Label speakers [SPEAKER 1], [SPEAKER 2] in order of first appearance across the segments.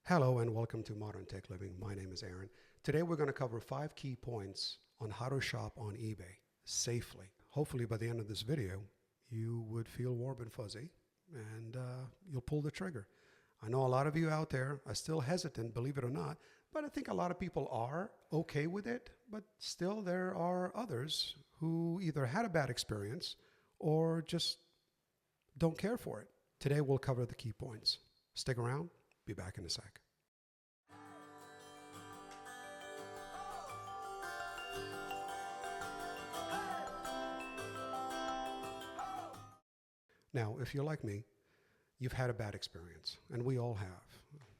[SPEAKER 1] Hello and welcome to Modern Tech Living. My name is Aaron. Today we're going to cover 5 key points on how to shop on eBay safely. Hopefully by the end of this video, you would feel warm and fuzzy and you'll pull the trigger. I know a lot of you out there are still hesitant, believe it or not, but I think a lot of people are okay with it, but still there are others who either had a bad experience or just don't care for it. Today we'll cover the key points. Stick around. Be back in a sec. Now, if you're like me, you've had a bad experience, and we all have,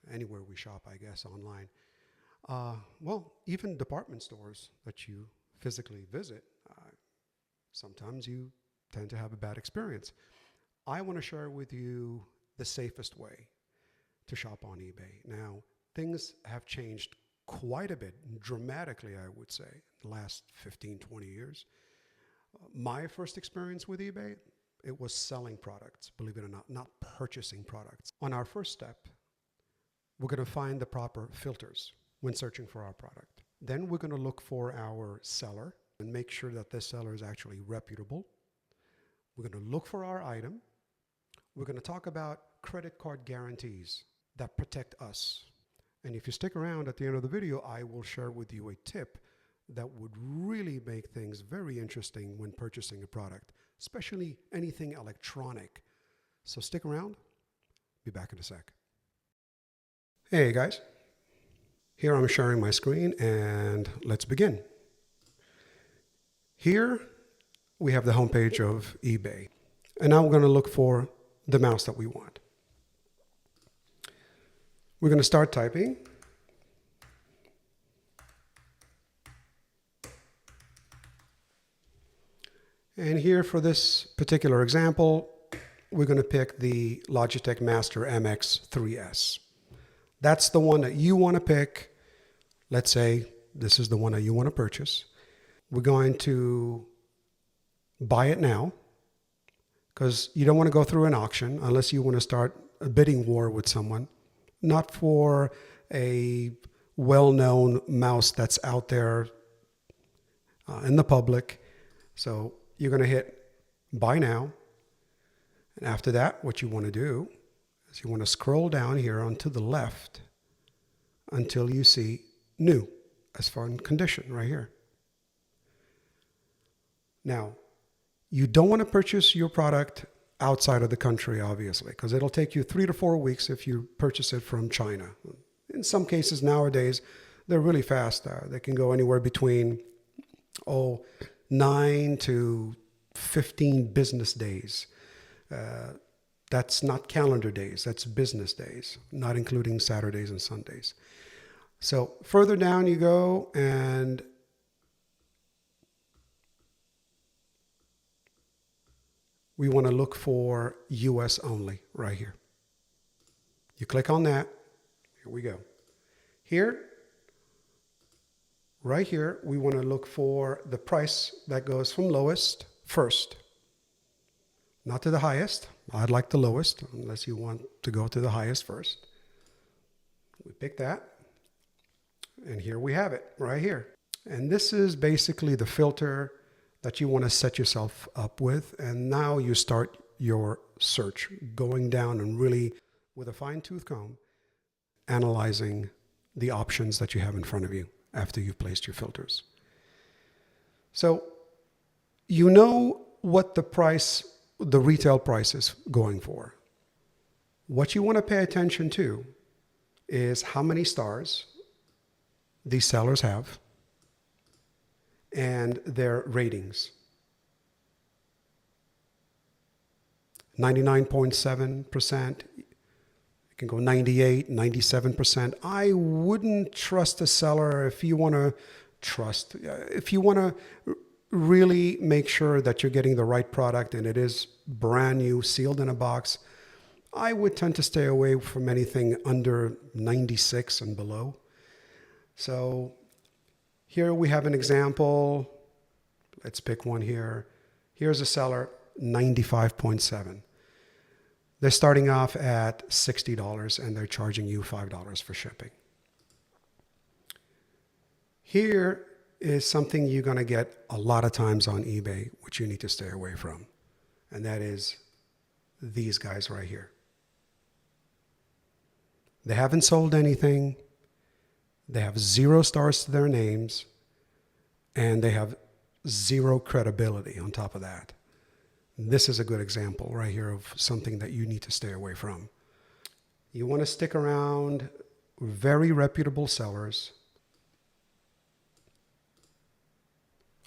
[SPEAKER 1] anywhere we shop, I guess, online. Well, even department stores that you physically visit, sometimes you tend to have a bad experience. I want to share with you the safest way to shop on eBay. Now, things have changed quite a bit, dramatically, I would say, in the last 15, 20 years. My first experience with eBay, it was selling products, believe it or not purchasing products. On our first step, we're going to find the proper filters when searching for our product. Then we're going to look for our seller and make sure that this seller is actually reputable. We're going to look for our item. We're going to talk about credit card guarantees that protect us. And if you stick around at the end of the video, I will share with you a tip that would really make things very interesting when purchasing a product, especially anything electronic. So stick around. Be back in a sec. Hey guys, here I'm sharing my screen and let's begin. Here we have the homepage of eBay. And now we're going to look for the mouse that we want. We're going to start typing. And here for this particular example, we're going to pick the Logitech Master AMEX 3S. That's the one that you want to pick. Let's say this is the one that you want to purchase. We're going to buy it now because you don't want to go through an auction unless you want to start a bidding war with someone. Not for a well-known mouse that's out there in the public. So you're going to hit buy now. And after that, what you want to do is you want to scroll down here onto the left until you see new as far as condition right here. Now, you don't want to purchase your product outside of the country, obviously, because it'll take you 3 to 4 weeks if you purchase it from China. In some cases nowadays, they're really fast. They can go anywhere between 9 to 15 business days. That's not calendar days, that's business days, not including Saturdays and Sundays. So further down you go and we want to look for US only right here. You click on that. Here we go. Here, right here, we want to look for the price that goes from lowest first. Not to the highest. I'd like the lowest, unless you want to go to the highest first. We pick that. And here we have it, right here. And this is basically the filter that you want to set yourself up with. And now you start your search, going down and really, with a fine-tooth comb, analyzing the options that you have in front of you after you've placed your filters. So you know what the price, the retail price is going for. What you want to pay attention to is how many stars these sellers have and their ratings. 99.7%, it can go 98, 97%. I wouldn't trust a seller if you want to trust. If you want to really make sure that you're getting the right product and it is brand new, sealed in a box, I would tend to stay away from anything under 96 and below. So here we have an example. Let's pick one here. Here's a seller, 95.7. They're starting off at $60 and they're charging you $5 for shipping. Here is something you're going to get a lot of times on eBay, which you need to stay away from. And that is these guys right here. They haven't sold anything. They have 0 stars to their names. And they have 0 credibility on top of that. This is a good example right here of something that you need to stay away from. You want to stick around very reputable sellers.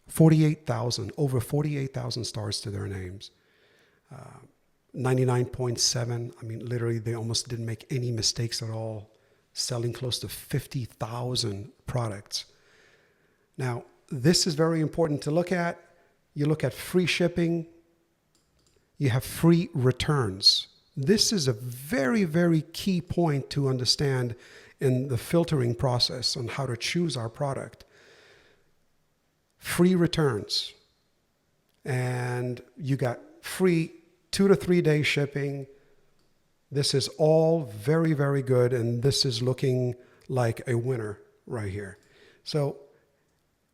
[SPEAKER 1] 48,000, over 48,000 stars to their names. 99.7, I mean, literally they almost didn't make any mistakes at all, selling close to 50,000 products. Now, this is very important to look at. You look at free shipping. You have free returns. This is a very, very key point to understand in the filtering process on how to choose our product. Free returns. And you got free 2 to 3 day shipping. This is all very, very good. And this is looking like a winner right here. So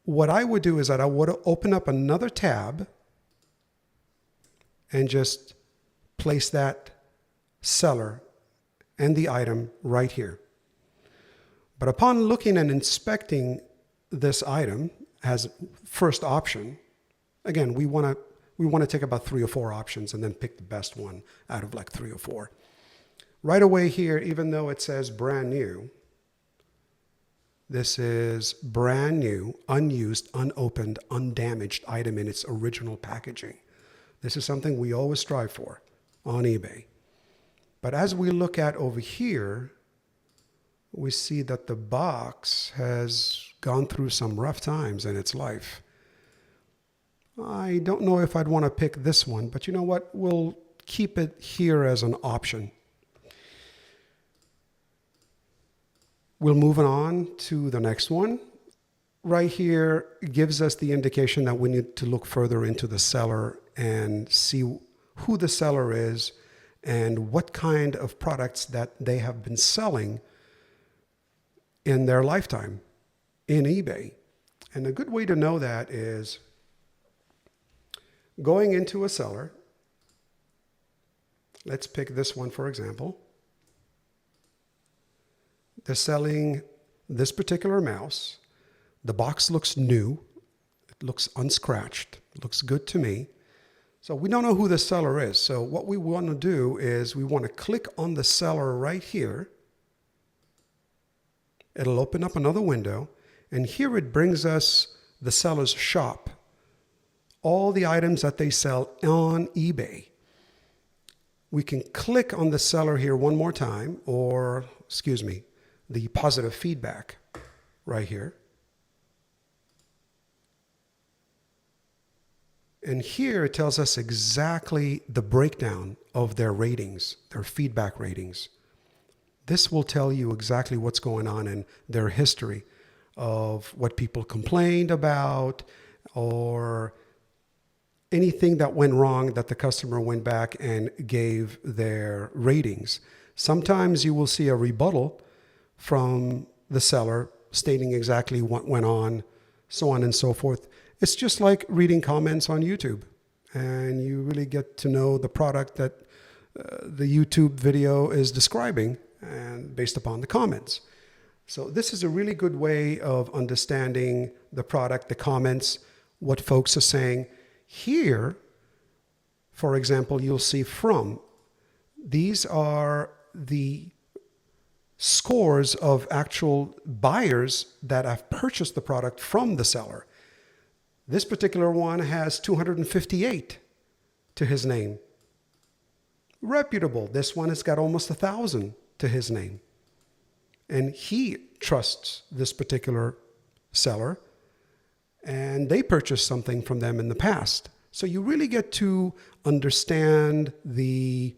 [SPEAKER 1] what I would do is that I would open up another tab and just place that seller and the item right here. But upon looking and inspecting this item as first option, again, we want to take about 3 or 4 options and then pick the best one out of like 3 or 4. Right away here, even though it says brand new, this is brand new, unused, unopened, undamaged item in its original packaging. This is something we always strive for on eBay. But as we look at over here, we see that the box has gone through some rough times in its life. I don't know if I'd want to pick this one, but you know what? We'll keep it here as an option. We'll move on to the next one. Right here gives us the indication that we need to look further into the seller and see who the seller is and what kind of products that they have been selling in their lifetime in eBay. And a good way to know that is going into a seller. Let's pick this one, for example. They're selling this particular mouse. The box looks new. It looks unscratched. It looks good to me. So we don't know who the seller is. So what we want to do is we want to click on the seller right here. It'll open up another window. And here it brings us the seller's shop. All the items that they sell on eBay. We can click on the seller here one more time, or, excuse me, the positive feedback right here. And here it tells us exactly the breakdown of their ratings, their feedback ratings. This will tell you exactly what's going on in their history of what people complained about or anything that went wrong that the customer went back and gave their ratings. Sometimes you will see a rebuttal from the seller stating exactly what went on, so on and so forth. It's just like reading comments on YouTube, and you really get to know the product that the YouTube video is describing and based upon the comments. So this is a really good way of understanding the product, the comments, what folks are saying. Here, for example, you'll see from. These are the scores of actual buyers that have purchased the product from the seller. This particular one has 258 to his name. Reputable. This one has got almost 1,000 to his name. And he trusts this particular seller, and they purchased something from them in the past. So you really get to understand the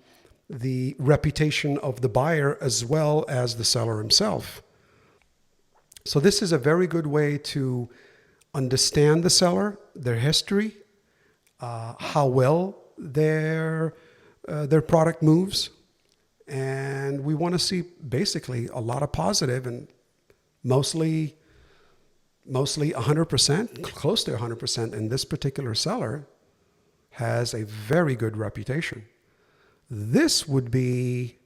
[SPEAKER 1] reputation of the buyer as well as the seller himself. So this is a very good way to understand the seller, their history, how well their their product moves, and we want to see basically a lot of positive, and mostly 100%, close to 100%, and this particular seller has a very good reputation. This would be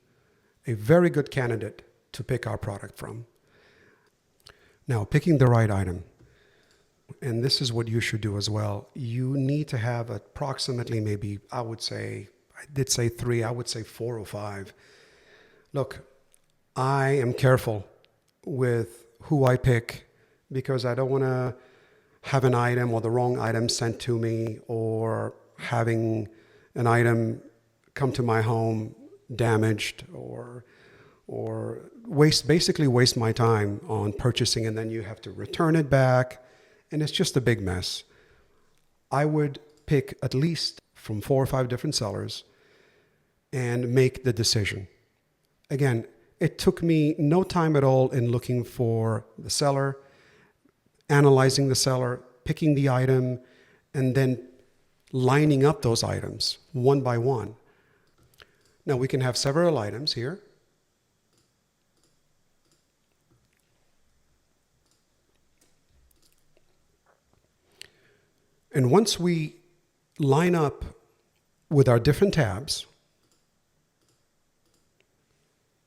[SPEAKER 1] a very good candidate to pick our product from. Now, picking the right item, and this is what you should do as well. You need to have approximately, maybe, I did say 3, I would say 4 or 5. Look, I am careful with who I pick because I don't want to have an item or the wrong item sent to me, or having an item come to my home damaged, or basically waste my time on purchasing, and then you have to return it back, and it's just a big mess. I would pick at least from 4 or 5 different sellers and make the decision. Again, it took me no time at all in looking for the seller, analyzing the seller, picking the item, and then lining up those items one by one. Now, we can have several items here. And once we line up with our different tabs,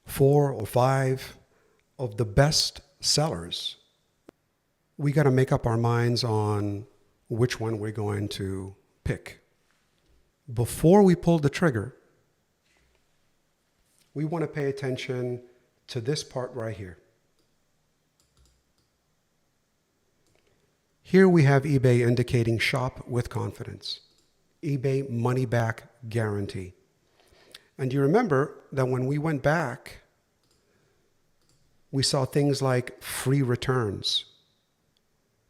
[SPEAKER 1] 4 or 5 of the best sellers, we got to make up our minds on which one we're going to pick. Before we pull the trigger, we want to pay attention to this part right here. Here we have eBay indicating shop with confidence. eBay money back guarantee. And you remember that when we went back, we saw things like free returns.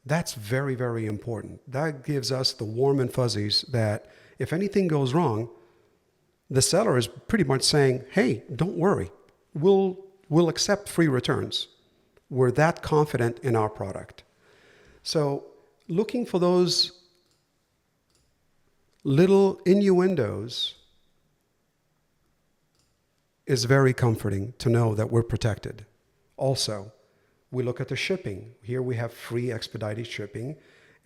[SPEAKER 1] That's very, very important. That gives us the warm and fuzzies that if anything goes wrong, the seller is pretty much saying, hey, don't worry, we'll accept free returns. We're that confident in our product. So looking for those little innuendos is very comforting to know that we're protected. Also, we look at the shipping. Here we have free expedited shipping,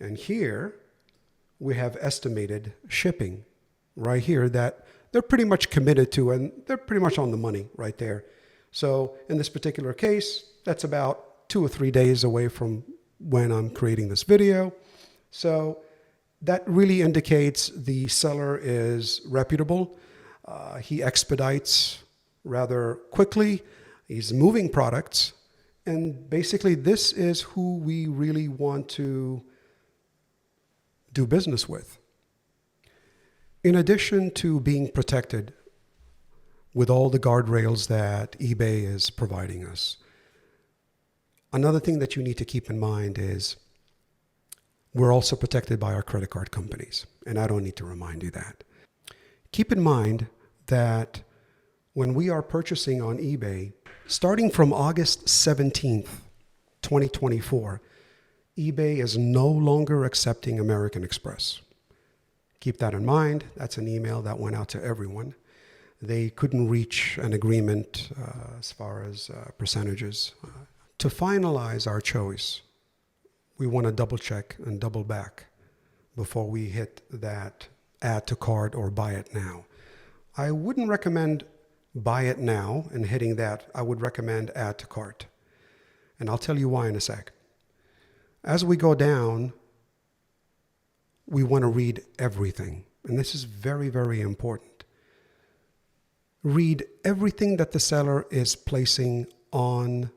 [SPEAKER 1] and here we have estimated shipping right here that they're pretty much committed to, and they're pretty much on the money right there. So in this particular case, that's about 2 or 3 days away from when I'm creating this video. So that really indicates the seller is reputable. He expedites rather quickly. He's moving products. And basically, this is who we really want to do business with. In addition to being protected with all the guardrails that eBay is providing us, another thing that you need to keep in mind is we're also protected by our credit card companies. And I don't need to remind you that. Keep in mind that when we are purchasing on eBay, starting from August 17th, 2024, eBay is no longer accepting American Express. Keep that in mind. That's an email that went out to everyone. They couldn't reach an agreement as far as percentages. To finalize our choice, we want to double check and double back before we hit that add to cart or buy it now. I wouldn't recommend buy it now and hitting that. I would recommend add to cart. And I'll tell you why in a sec. As we go down, we want to read everything. And this is very, very important. Read everything that the seller is placing on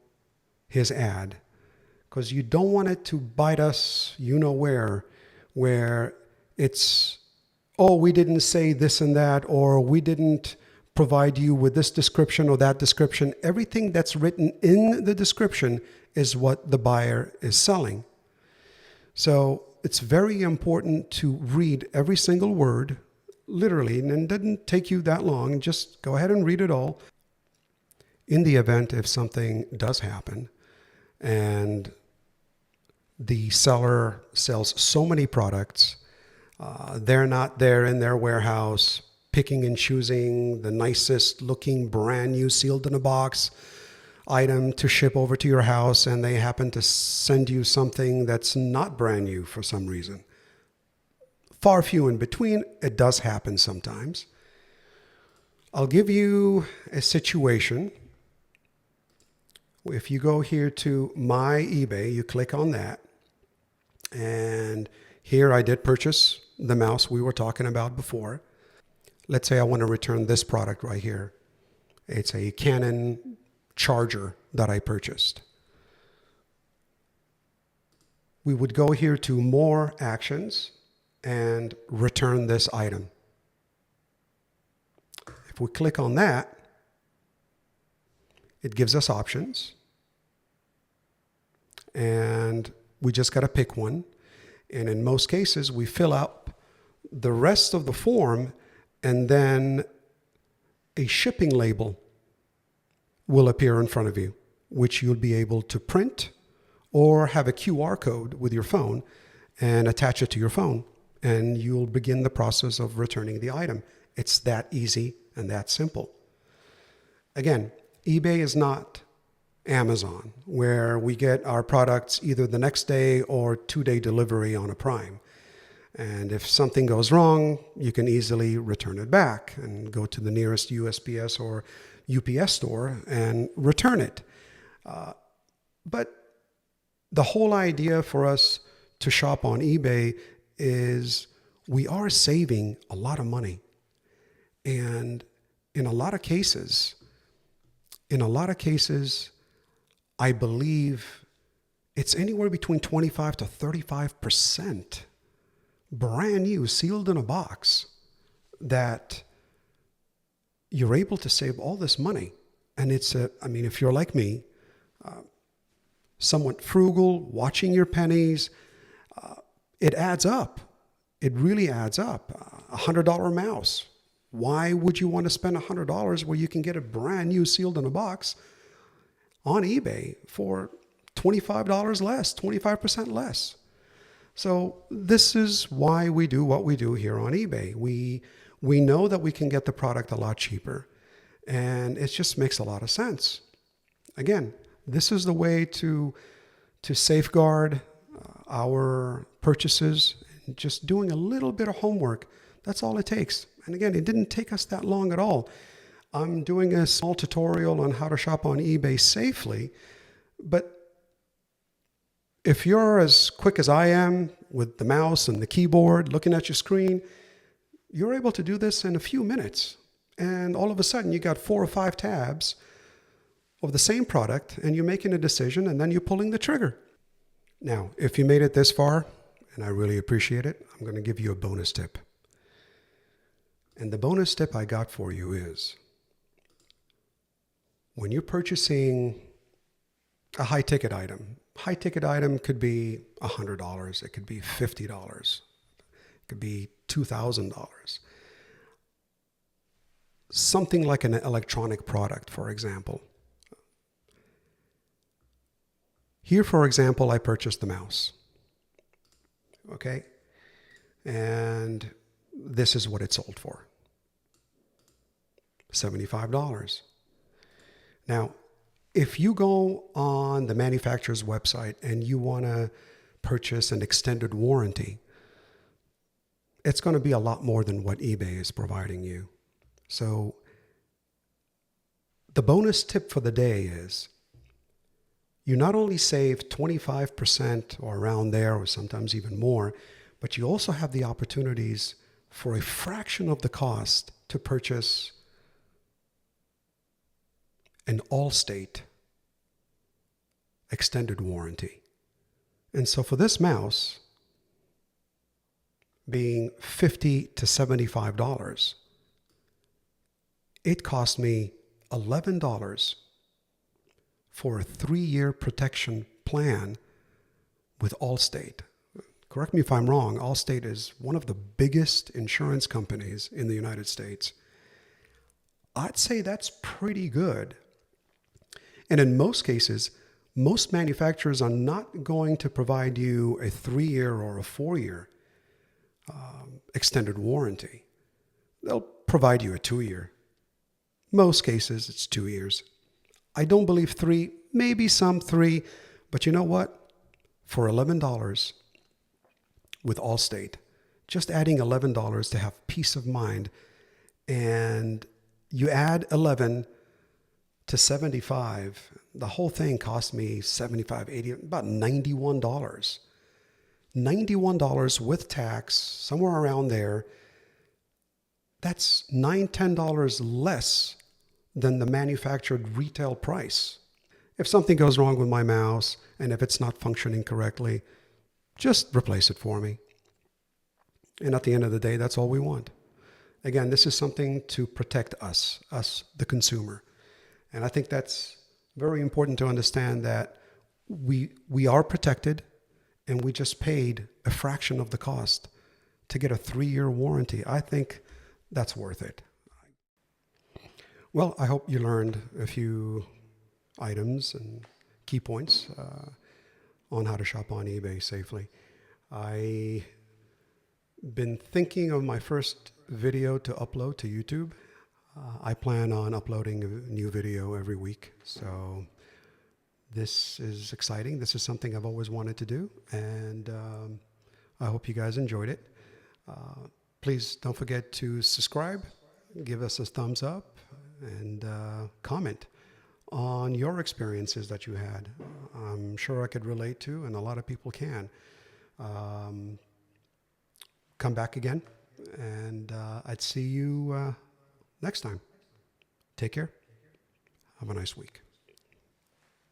[SPEAKER 1] his ad, because you don't want it to bite us, you know where it's, oh, we didn't say this and that, or we didn't provide you with this description or that description. Everything that's written in the description is what the buyer is selling. So it's very important to read every single word, literally, and it doesn't take you that long. Just go ahead and read it all. In the event if something does happen and the seller sells so many products, they're not there in their warehouse picking and choosing the nicest looking brand new sealed in a box item to ship over to your house, and they happen to send you something that's not brand new for some reason. Far few in between. It does happen sometimes. I'll give you a situation. If you go here to my eBay, you click on that, and here I did purchase the mouse we were talking about before. Let's say I want to return this product right here. It's a Canon charger that I purchased. We would go here to more actions and return this item. If we click on that, it gives us options, and we just got to pick one. And in most cases, we fill out the rest of the form, and then a shipping label will appear in front of you, which you'll be able to print or have a QR code with your phone and attach it to your phone, and you'll begin the process of returning the item. It's that easy and that simple. Again, eBay is not Amazon, where we get our products either the next day or 2-day delivery on a Prime. And if something goes wrong, you can easily return it back and go to the nearest USPS or UPS store and return it. But the whole idea for us to shop on eBay is we are saving a lot of money. And in a lot of cases, I believe it's anywhere between 25 to 35% brand new, sealed in a box, that you're able to save all this money. And if you're like me, somewhat frugal, watching your pennies, it adds up. It really adds up. $100 mouse. Why would you want to spend $100 where you can get a brand new sealed in a box on eBay for $25 less, 25% less? So this is why we do what we do here on eBay. We know that we can get the product a lot cheaper, and it just makes a lot of sense. Again, this is the way to safeguard our purchases, and just doing a little bit of homework. That's all it takes. And again, it didn't take us that long at all. I'm doing a small tutorial on how to shop on eBay safely, but if you're as quick as I am with the mouse and the keyboard, looking at your screen, you're able to do this in a few minutes. And all of a sudden, you got 4 or 5 tabs of the same product, and you're making a decision, and then you're pulling the trigger. Now, if you made it this far, and I really appreciate it, I'm going to give you a bonus tip. And the bonus tip I got for you is, when you're purchasing a high-ticket item could be $100, it could be $50, it could be $2,000. Something like an electronic product, for example. Here, for example, I purchased the mouse. Okay? And this is what it sold for. $75. Now, if you go on the manufacturer's website and you want to purchase an extended warranty, it's going to be a lot more than what eBay is providing you. So the bonus tip for the day is, you not only save 25% or around there, or sometimes even more, but you also have the opportunities for a fraction of the cost to purchase an Allstate extended warranty. And so for this mouse, being $50 to $75, it cost me $11 for a 3-year protection plan with Allstate. Correct me if I'm wrong, Allstate is one of the biggest insurance companies in the United States. I'd say that's pretty good. And in most cases, most manufacturers are not going to provide you a 3-year or a 4-year extended warranty. They'll provide you a 2-year. Most cases, it's 2 years. I don't believe 3, maybe some 3, but you know what? For $11 with Allstate, just adding $11 to have peace of mind, and you add 11 to 75, the whole thing cost me 75, 80, about $91. $91 with tax, somewhere around there. That's $9, $10 less than the manufactured retail price. If something goes wrong with my mouse and if it's not functioning correctly, just replace it for me. And at the end of the day, that's all we want. Again, this is something to protect us, the consumer. And I think that's very important to understand that we are protected, and we just paid a fraction of the cost to get a 3-year warranty. I think that's worth it. Well, I hope you learned a few items and key points on how to shop on eBay safely. I've been thinking of my first video to upload to YouTube. I plan on uploading a new video every week. So this is exciting. This is something I've always wanted to do, and I hope you guys enjoyed it. Please don't forget to subscribe, give us a thumbs up, and comment on your experiences that you had. I'm sure I could relate to, and a lot of people can. Come back again, and I'd see you next time. Take care. Have a nice week.